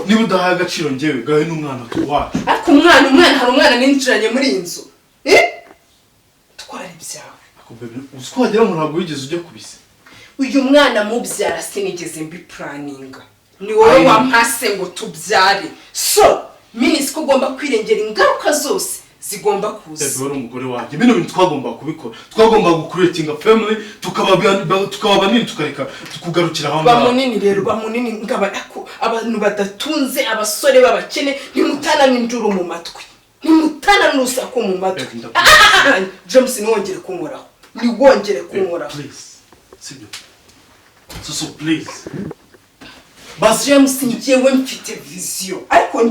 niba udahaye agaciro njyewe gahe n'umwana wacu. Ariko umwana hari umwana ninjiranye muri inzu. Twara ibyawe. Ako Bebe usko wagira ngo ntabwo wigeze ujya kubise. Uyu mwana mubyara sinigeze mbi planninga. Ni wowe wampase ngo tubyare. So, minis ko ugomba kwirengera ingaruka zose zigomba kuza. Bebe wari umugore wanjye. Bino bintu twagomba kubikora. Twagomba gucreating family tukaba nini tukareka tukugarukira aho ngaho. Bamunini rero bamunini ngabako abantu badatunze abasore babakene ntimutana n'induru mu matwi. Nimutana n'urusaku mu matwi. James niwongere kunkoraho. Niwongere kunkoraho. Please. Sibyo. So please. Bas James ngiyewe mfite vision. Ariko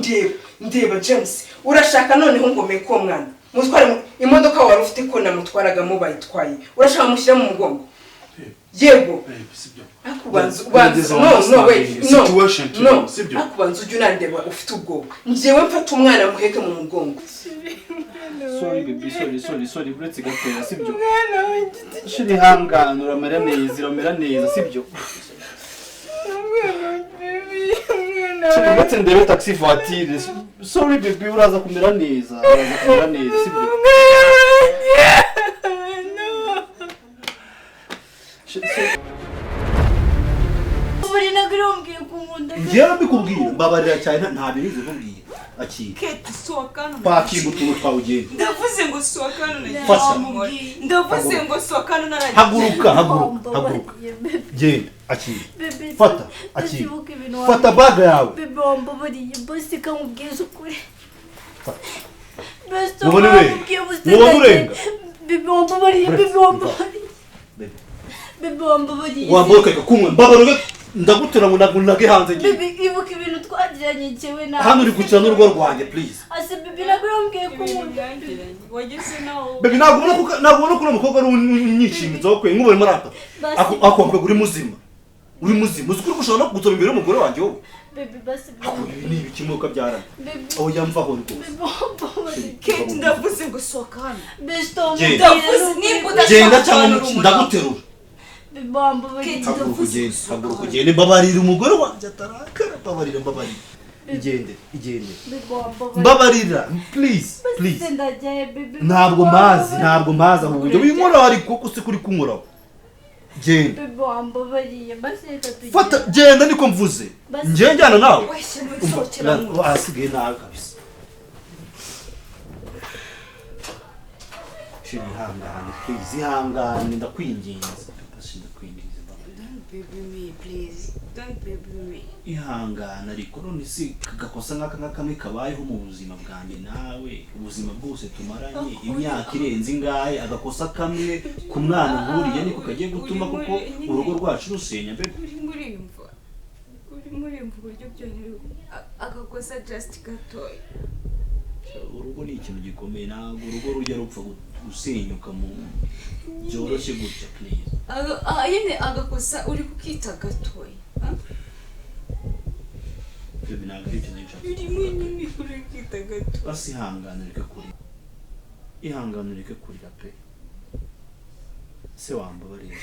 ndeba James urashaka noneho ngome ko mwana. Mutware imodoka wari ufite ko namutwaragamo bayitwaye. Urashaka mushyira mu mugongo. Yego. Sibyo. Akubanza no sibyo. Akubanza ujye unandeba ufite ubwoba. Ngiyewe mfata umwana muheke mu mugongo. Sorry baby, sorry, uretse gatera sibyo. Shiri hangana uramera neza sibyo. Shiri uretse ndebe taxi voiture. Sorry baby, uraza kumera neza sibyo. Njyewe mbikubwiye mbabarira cyane nta birizo nkubwiye akiri Kate sohokana pakinga utuntu twawugenda ndavuze ngo sohokana na haguruka genda akiri fata baga yawe Bebe wambabariye bosi kamubwiza ukuri mubone urenga Bebe wambabariye wamboka kumwe mbabaruga ndagutera ngo nagunage hanze ngiye Bebe ibuka ibintu twagiranye cyewe na hano uri gukira n'urugo rwanjye please ase Bebe nagurombwiye kumubwira wageze nawo Bebe nagubona ko umukobwa ari unyishimiza wo kwe nkubone marata akwambwe uri muzima uzikuri gushobora no kugutora imbere y'umugore wanjye wowe Bebe basi ni ibikimuka byarana aho yamvaho rwose Kate ndavuze ngo sohokana genda cyangwa ndaguterura Bebe wambabariye haguruka ugende mbabarira umugore wanjye atarakara mbabarira igende mbabarira please ntabwo mazi aho uburyo winkora ariko usi kuri kunkoraho genda Bebe wambabariye basi reka tugende fata genda niko mvuze njye njyana nawe asigaye nawe kabisa shiri hangane please ihangane ndakwinginze Don't baby me. Ihangana ariko none si gakosa nk'aka kamwe kabayeho mu buzima bwanjye nawe ubuzima bwose tumaranye imyaka irenze ingahe agakosa kamwe ku mwana nkuriye niko kagiye gutuma kuko urugo rwacu rusenya Bebe murimva uburyo byonyine agakosa just gatoya urugo ni ikintu gikomeye ntabwo urugo rujya rupfa gusenyuka mu byoroshye gutya please yene agakosa uri kukita gatoya Bebe ntabwo ari ikintu gishaka uri munini uri kukita gatoya basi ihangane ureke kurira pe se wambabariye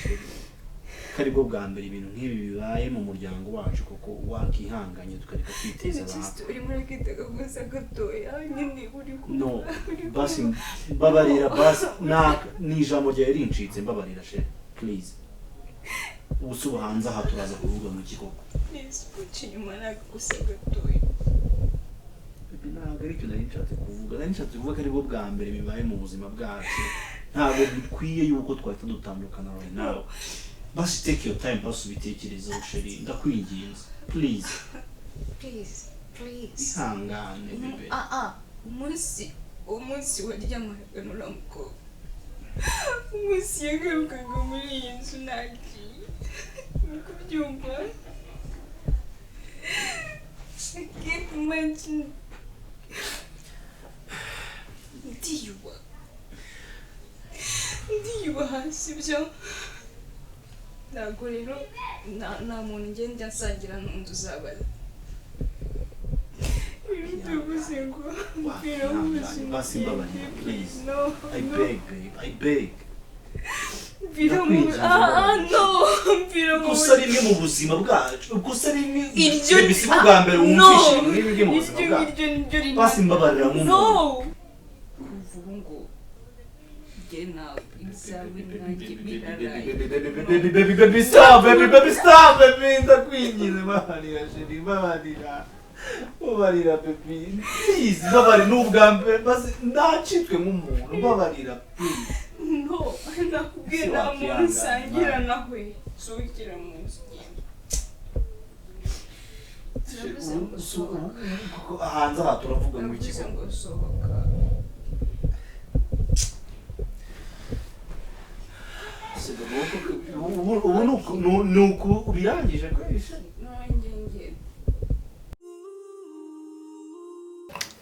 kari bwo bwa mbere ibintu nk'ibi bibaye mu muryango wacu kuko wakihanganye tukareka kwiteza abantu uri muri kitega gusa gatoya nyine uri no basi mbabarira basi ni ijambo ryawe rincitse mbabarira she please ubuhanza aha turaza kuvuga mu kikoko please uci nyuma gusa gatoya ntabwo ari cyo nari nshatse kuvuga ko ari bwo bwa mbere bibaye mu buzima bwacu ntabwo bikwiye yuko twahita dutandukana right now basi take your time basi ubitekerezeho sheri ndakwinginze please ihangane Bebe umunsi waryamaga n'uramukobwa umunsi yagarukaga muri iyi nzu nagiye uri kubyumva I can't imagine ndiyubaha sibyo ntabwo rero nta muntu ngenda nsangira n'undi uzabaza bivuze ngo mbwira ubuzima basi mbabarira please I beg babe I beg Mvira mu no mvira mu gusa rimwe mu buzima bwacu gusa rimwe iryo bisimu bwa mbere wumvishe n'ibindi mu buzima bwacu iryo basi mbabarira mu no kuvuga ngo gena ibyawe nanjye biraraye baby stop ndakwingize babarira sheri babarira baby please babarira n'ubwa mbere basi ndacitwe nk'umuntu babarira please no nakubwiye nta muntu usangira nawe sohokera mu nzu hanze aha turavuga mu kigo ngo sohoka ubu ni uku birangije kwesha nanjye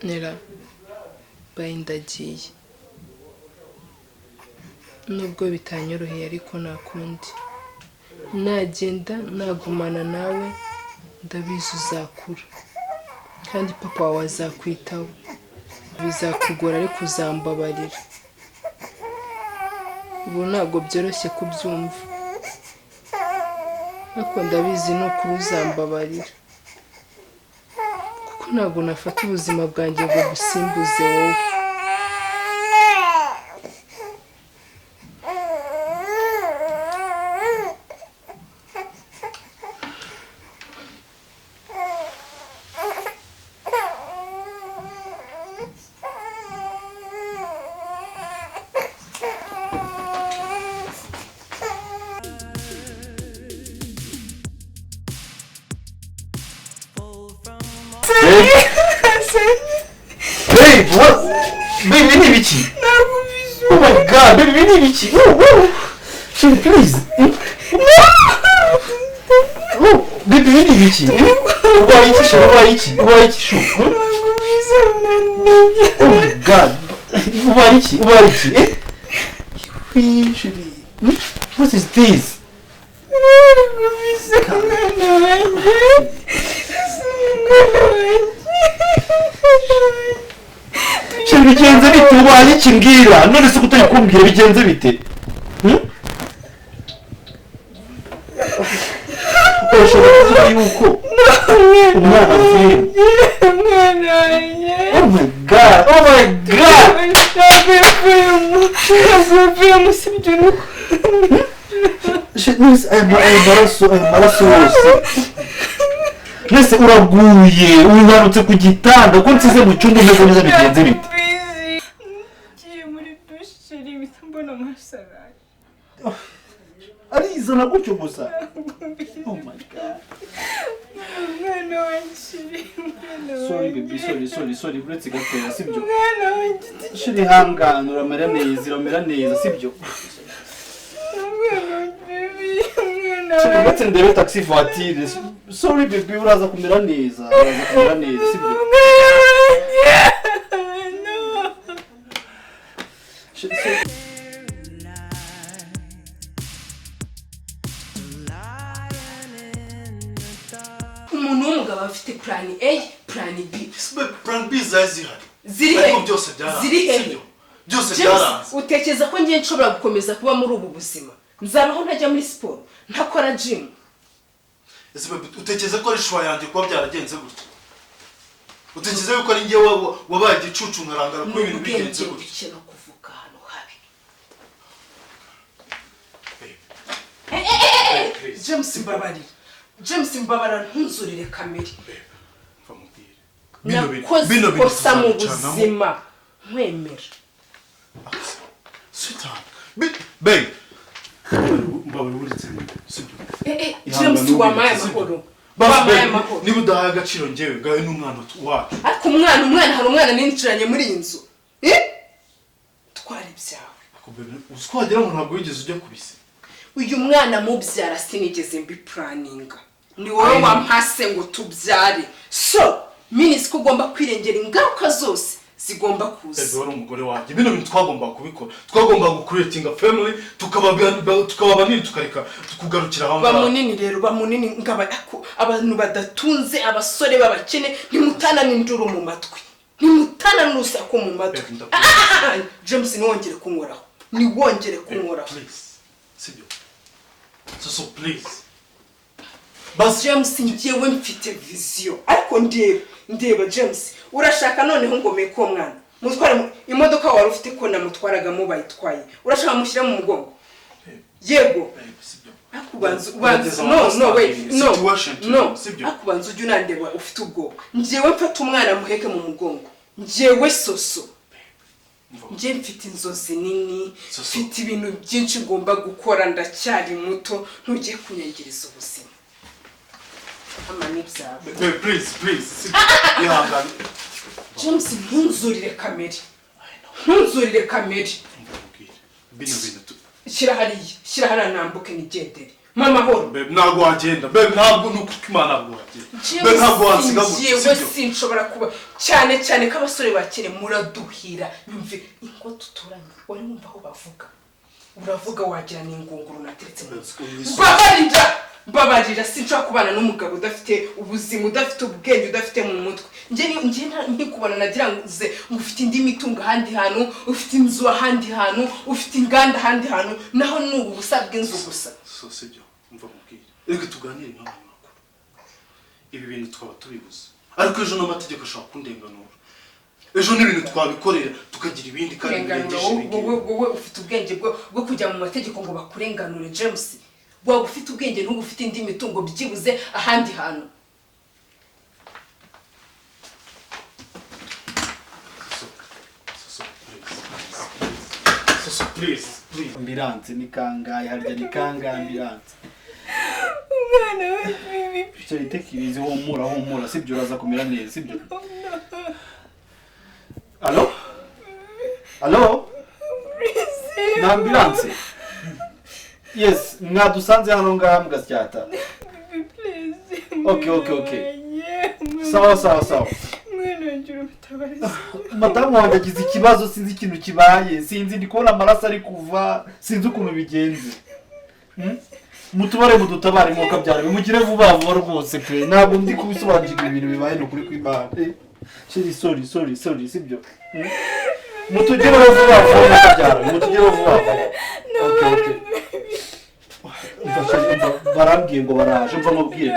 nera bayindagiye nubwo bitanyoroheye ariko nakundi nagenda nagumana nawe ndabizi uzakura kandi papa wawe azakwitaho bizakugora ariko uzambabarira ubu ntabwo byoroshye kubyumva ariko ndabizi ni ukuri uzambabarira kuko ntabwo nafata ubuzima bwanjye ngo busimbuze wowe Babe, what? Baby, ni biki? Oh my god, baby, ni biki? Shit, please. Oh, baby, ni biki? Ubaye iki? Oh my god. Ubaye iki? What is this? bigenze bite ubaye iki mbwira none se kutari kumbwira bigenze bite ushobora kuvuga yuko umwana avuyemo oh my god avuyemo si ibyo nuko aya maraso yose mbese uraguye wibarutse ku gitanda ko nsize mu cyumba umeze neza bigenze bite ngiye muri dushe bita mbona amasarari arizana gutyo gusa oh my god umwana wanjye sorry baby sorry uretse gatoya sibyo umwana wanjye shiri hangana uramera neza sibyo uretse ndebe taxi voiture sorry baby uraza kumera neza sibyo umuntu w'umugabo afite plan A plan B plan B zihari ziri ariko byose byaranze ziri he byose byaranze utekereza ko ngiye nshobora gukomeza kuba muri ubu buzima nzabaho ntajya muri siporo ntakora gym utekereza ko ari shwa yanjye kuba byaragenze gutya utekereza yuko ari njye wabaye igicucu nkarangara ko ibintu bigenze gutya ikintu kuvuga hano habi James Mbabara ntuzurire kamere nakoze ikosa mu buzima nkwemera Babe mbabura uretse sibyo James wamaye amahoro niba udahaye agaciro njyewe gawe n'umwana wacu ariko umwana hari umwana ninjiranye muri iyi nzu twari ibyawe uswagira ngo ntabwo wigeze ujya kubise uyu mwana mubyara sinigeze mbi planninga ni wowe wampase ngo tubyare so minisiko ugomba kwirengera ingaruka zose zigomba kuza ese wari umugore wanjye bino bintu twagomba kubikora twagomba gucreatinga family tukaba banini tukareka kugarukira aho bamunini rero bamunini ngabako abantu badatunze abasore babakene nimutana n'induru mu matwi nimutana n'urusaku mu matwi James niwongere kunkoraho sibyo so please James njyewe mfite vision ariko ndeba James urashaka noneho ngomeye ko mwana mutware imodoka wari ufite ko namutwaraga mu bayitwaye urashaka mushyira mu mugongo yego akubanza akubanza ujye unandeba ufite ubwo njyewe mfata umwana muheke mu mugongo njyewe soso njye mfite inzozi nini mfite ibintu byinshi ngomba gukora ndacyari muto ntujye kunyangiriza ubuzima Babe, please. James, ntuzurire kamere. Bino bintu. Shyira hariya nambuke nigendere. Mama horo. Babe, ntabwo wagenda. Babe, ntabwo nukukimana ntabwo wagenda. Babe, ntabwo wansiga gutya. Sinshobora kuba cyane ko abasore bakene muraduhira. Nyumve ingo tuturanye. Wari wumva aho bavuga. Uravuga wagira n'ingunguru nateretse mu nzu. Babarira sinshobora kubana n'umugabo udafite ubuzima udafite ubwenge udafite mu mutwe njye nkikubona nagira ngo ufite indi mitungo ahandi hantu ufite inzu ahandi hantu ufite inganda ahandi hantu naho n'ubu busabwe inzu gusa so sibyo umva mubwire reka tuganire nk'abantu bakuru ibi bintu twaba tubibuze ariko ejo n'amategeko ashobora kundenganura ejo n'ibintu twabikorera tukagira ibindi kandi wowe ufite ubwenge bwo kujya mu mategeko ngo bakurenganure James waba ufite ubwenge n'ubu ufite indi mitungo byibuze ahandi hantu so please ambilanse ni kangahe harya ni kangahe ambilanse umwana we bibi cyo itekirize humura sibyo uraza kumera neza sibyo Allo na ambilanse yes mwadusanze hano ngaha mugasyata okay sawa madamu wanjye agize ikibazo sinzi ikintu kibaye sinzi ndi kubona amaraso ari kuva sinzi ukuntu bigenze mutubare mudutabare mwuka byara bimugire vuba rwose pe ntabwo ndi kubisobanukirwa ibintu bibaye no kuri kwimana sheri sorry sibyo mutugereho vuba mwuka byara mutugereho vuba okay barambwiye ngo baraje umva mubwire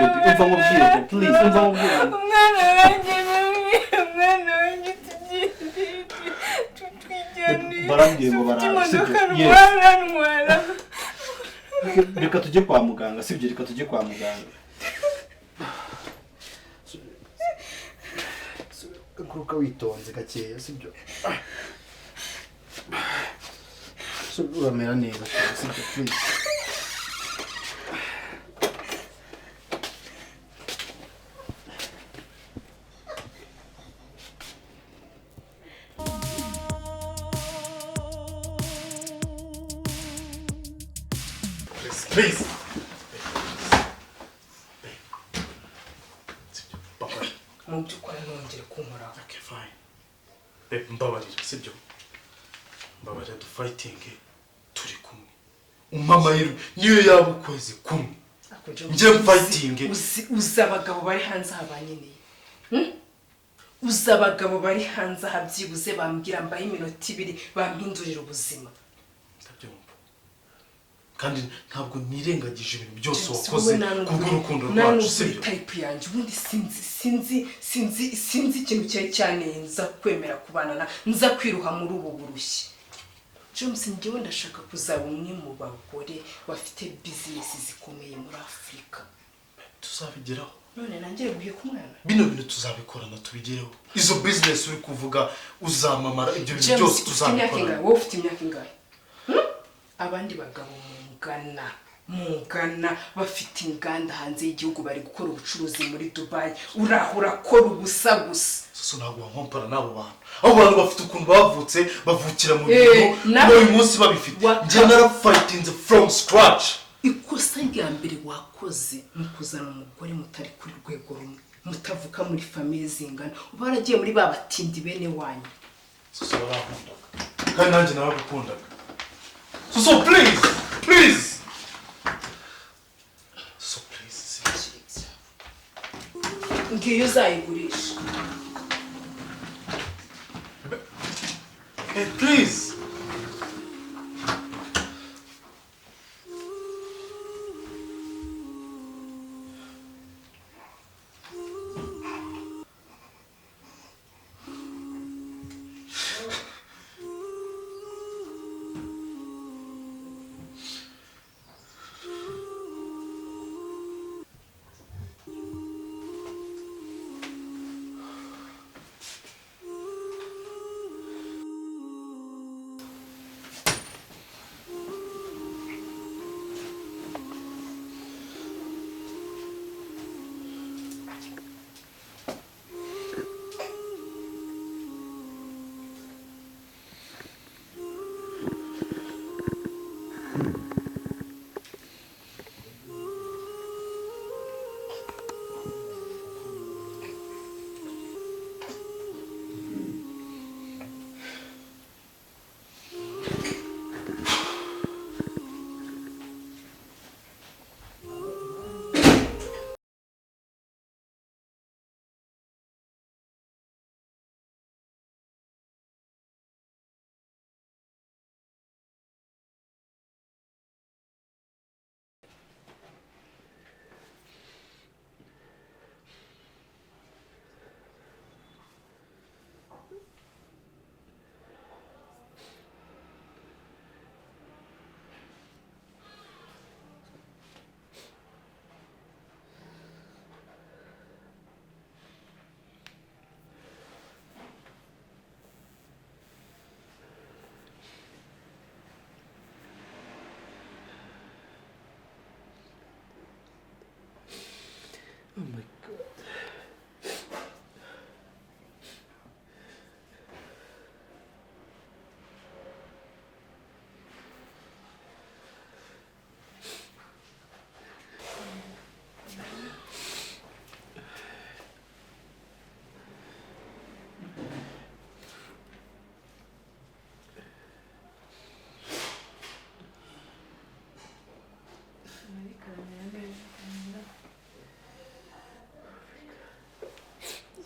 please umva mubwire umwana wanjye barambwiye ngo baraje reka tujye kwa muganga sibyo reka tujye kwa muganga guruka witonze gakeya sibyo uramera neza sibyo please Please. Mubyukora nongere kunkora. Okay, fine. Babe, mbabarira, sibyo? Mbabarira du fighting turi kumwe. Umama niyo yaba ukwezi kumwe. Nje fighting. Uzabagabo bari hanze abanyene. Uzabagabo bari hanze habyibuze bambwira mbaye iminota 2 bampindurira ubuzima. Kandi ntabwo nirengagije ibintu byose wakoze kubw'urukundo rwacu sibyo type yanjye ubundi sinzi ikintu cyane nza kwemera kubana nza kwiruha muri ubu burushyi James njyewe ndashaka kuzaba umwe mu bagore bafite business zikomeye muri Afrika tuzabigeraho none nanjye guhiye kumwana bino bintu tuzabikorana tubigereho izo business uri kuvuga uzamamara ibyo bintu byose tuzabikora wowe ufite imyaka ingahe abandi bagabo mungana bafite inganda hanze y'igihugu bari gukora ubucuruzi muri Dubai urahura kora ubusa so ntabwo nkompara nabo bantu bafite ukuntu bavutse bavukira mu bintu n'uyu munsi babifite nje nara fighting from scratch ikosa rya mbere wakoze mukuzana umugore mutari kuri rwego rumwe mutavuka muri family zingana ubaragiye muri babatindi bene wanyu so barakundaga kandi nanjye naragukundaga so please ngiyo uzayigurisha please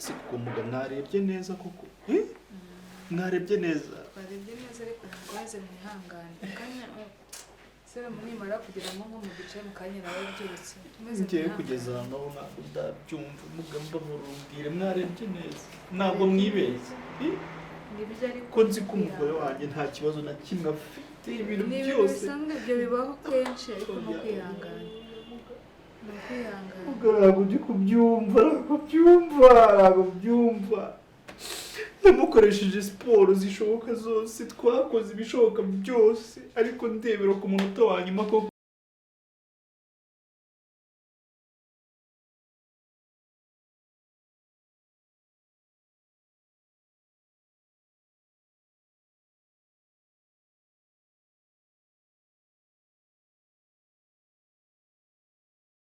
se kumuga mwarebye neza koko mwarebye neza twarebye neza ariko mukomeze mwihangane mukanya sera munimara kugeramo nko mu gice mukanya nawe byose ngiye kugeza hano ntabwo ndabyumva mugamba murubwire mwarebye neza ntabwo mwibeshye ko nzi ko umugore wanjye nta kibazo na kimwe afite ibintu byose bisanzwe ibyo bibaho kenshi ariko no kwihangana ntabwo ndi kubyumva ntabwo byumva namukoresheje siporo zishoboka zose twakoze ibishoboka byose ariko ndebera ku munota wa nyuma ko